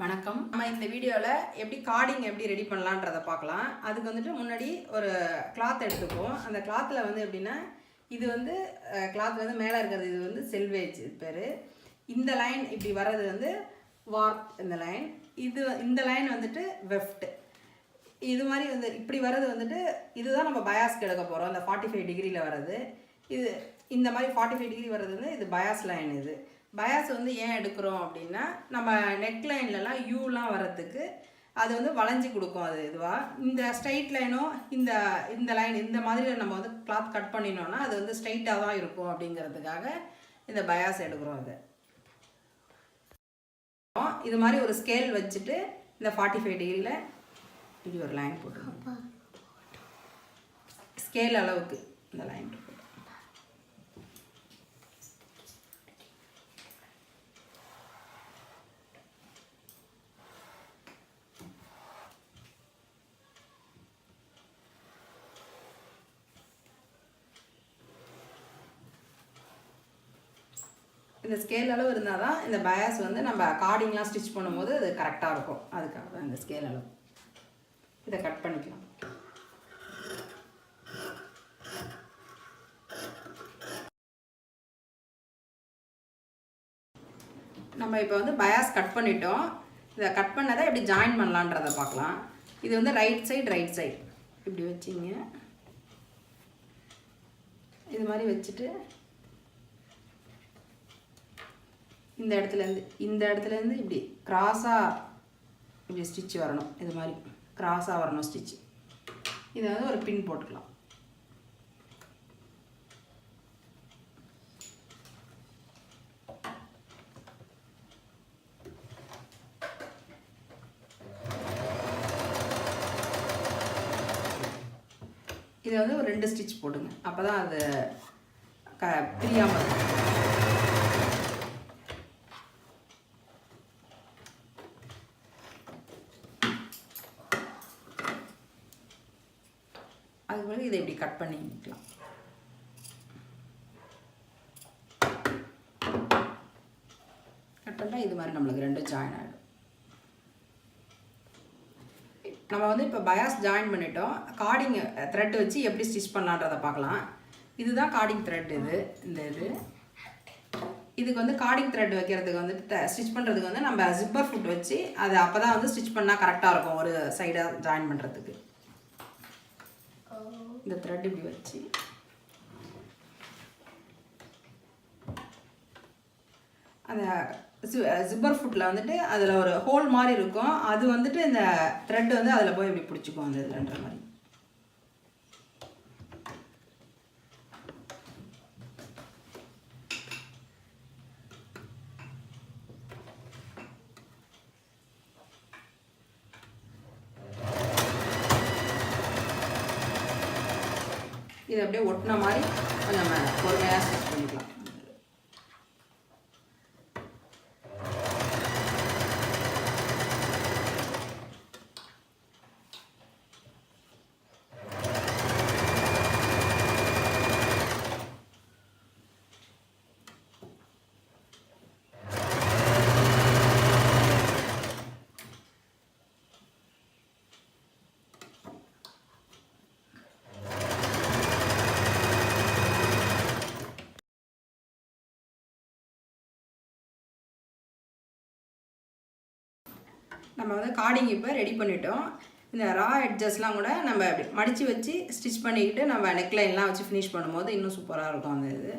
வணக்கம். நம்ம இந்த வீடியோவில் எப்படி கார்டிங் எப்படி ரெடி பண்ணலான்றதை பார்க்கலாம். அதுக்கு வந்துட்டு முன்னாடி ஒரு கிளாத் எடுத்துப்போம். அந்த கிளாத்தில் வந்து எப்படின்னா, இது வந்து கிளாத் வந்து மேலே இருக்கிறது இது வந்து செல்வேஜ் பேர். இந்த லைன் இப்படி வர்றது வந்து வார்ப். இந்த லைன் இந்த லைன் வந்துட்டு வெஃப்ட். இது மாதிரி வந்து இப்படி வர்றது வந்துட்டு இதுதான் நம்ம பயாஸ்க்கு எடுக்க போகிறோம். அந்த 45 டிகிரியில் வர்றது இது. இந்த மாதிரி 45 டிகிரி வர்றது வந்து இது பயாஸ் லைன். இது பயாஸ் வந்து ஏன் எடுக்கிறோம் அப்படின்னா, நம்ம நெக் லைன்லலாம் யூலாம் வர்றதுக்கு அது வந்து வளைஞ்சி கொடுக்கும். அது இதுவாக இந்த ஸ்ட்ரைட் லைனோ இந்த லைன் இந்த மாதிரி நம்ம வந்து கிளாத் கட் பண்ணினோன்னா அது வந்து ஸ்ட்ரைட்டாக தான் இருக்கும் அப்படிங்கிறதுக்காக இந்த பயாஸ் எடுக்கிறோம். இது மாதிரி ஒரு ஸ்கேல் வச்சுட்டு இந்த 45 டிகிரியில் இப்படி ஒரு லைன் போட்டுருக்கோம். ஸ்கேல் அளவுக்கு இந்த லைன் போட்டு இந்த ஸ்கேல் அளவு இருந்தால் தான் இந்த பயாஸ் வந்து நம்ம கார்டிங்லாம் ஸ்டிச் பண்ணும்போது அது கரெக்டாக இருக்கும். அதுக்காக தான் இந்த ஸ்கேல் அளவு. இதை கட் பண்ணிக்கலாம். நம்ம இப்போ வந்து பயாஸ் கட் பண்ணிட்டோம். இதை கட் பண்ணதை எப்படி ஜாயின் பண்ணலான்றதை பார்க்கலாம். இது வந்து ரைட் சைடு இப்படி வச்சிங்க. இது மாதிரி வச்சுட்டு இந்த இடத்துலேருந்து இப்படி கிராஸாக இப்படி ஸ்டிச் வரணும். இது மாதிரி கிராஸாக வரணும் ஸ்டிச். இதை வந்து ஒரு பின் போட்டுக்கலாம். இதை வந்து ஒரு 2 ஸ்டிச் போடுங்க. அப்போ தான் அது பிரியாமல் இருக்கும். அதுக்கு பிறகு இதை இப்படி கட் பண்ணிக்கலாம். கட் பண்ணால் இது மாதிரி நம்மளுக்கு 2 ஜாயின் ஆகிடும். நம்ம வந்து இப்போ பயாஸ் ஜாயின் பண்ணிட்டோம். கார்டிங் த்ரெட் வச்சு எப்படி ஸ்டிச் பண்ணலான்றதை பார்க்கலாம். இதுதான் கார்டிங் த்ரெட். இதுக்கு வந்து கார்டிங் த்ரெட் வைக்கிறதுக்கு வந்து ஸ்டிச் பண்ணுறதுக்கு வந்து நம்ம ஜிப்பர் ஃபுட் வச்சு அது அப்போ தான் வந்து ஸ்டிச் பண்ணால் கரெக்டாக இருக்கும். ஒரு சைடாக ஜாயின் பண்ணுறதுக்கு இந்த த்ரெட் இப்படி வச்சு அந்த ஜிப்பர் ஃபுட்டில் வந்துட்டு அதில் ஒரு ஹோல் மாதிரி இருக்கும். அது வந்துட்டு இந்த த்ரெட் வந்து அதில் போய் இப்படி பிடிச்சிக்கும். அந்த இதுன்ற மாதிரி இது அப்படியே ஒட்டின மாதிரி கொஞ்சம் பொறுமையாக ஸ்டிச் பண்ணிக்கலாம். நம்ம வந்து கார்டிங் இப்போ ரெடி பண்ணிட்டோம். இந்த ரா எட்ஜஸ்லாம் கூட நம்ம மடித்து வச்சு ஸ்டிச் பண்ணிக்கிட்டு நம்ம நெக்லைன்லாம் வச்சு ஃபினிஷ் பண்ணும்போது இன்னும் சூப்பராக இருக்கும். அந்த இது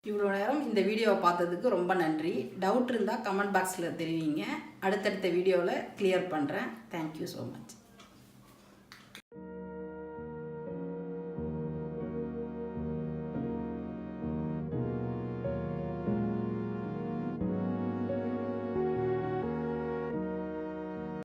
இவ்வளோ நேரம் இந்த வீடியோவை பார்த்ததுக்கு ரொம்ப நன்றி. டவுட் இருந்தால் கமெண்ட் பாக்ஸில் தெரிவிங்க. அடுத்தடுத்த வீடியோவில் கிளியர் பண்ணுறேன். Thank you so much.